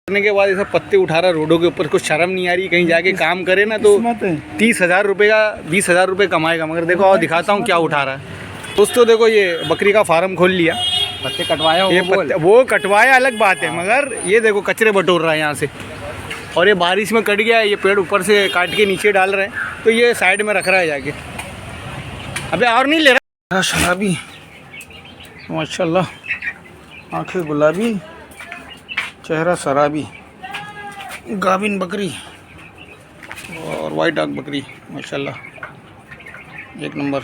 करने के बाद ये सब पत्ते उठा रहा रोडों के ऊपर, कुछ शर्म नहीं आ रही। कहीं जाके काम करे ना तो 30,000 रुपये का 20,000 रुपये कमाएगा। मगर देखो और दिखाता हूँ क्या उठा रहा है दोस्तों। देखो ये बकरी का फार्म खोल लिया, पत्ते कटवाया ये पत्ते वो कटवाया अलग बात है, मगर ये देखो कचरे बटोर रहा है यहाँ से। और ये बारिश में कट गया है, ये पेड़ ऊपर से काट के नीचे डाल रहे हैं, तो ये साइड में रख रहा है जाके। अबे और नहीं ले रहा। शराबी माशाल्लाह, आंखें गुलाबी, चेहरा शराबी, गाभिन बकरी और वाइट आंख बकरी माशाल्लाह, एक नंबर।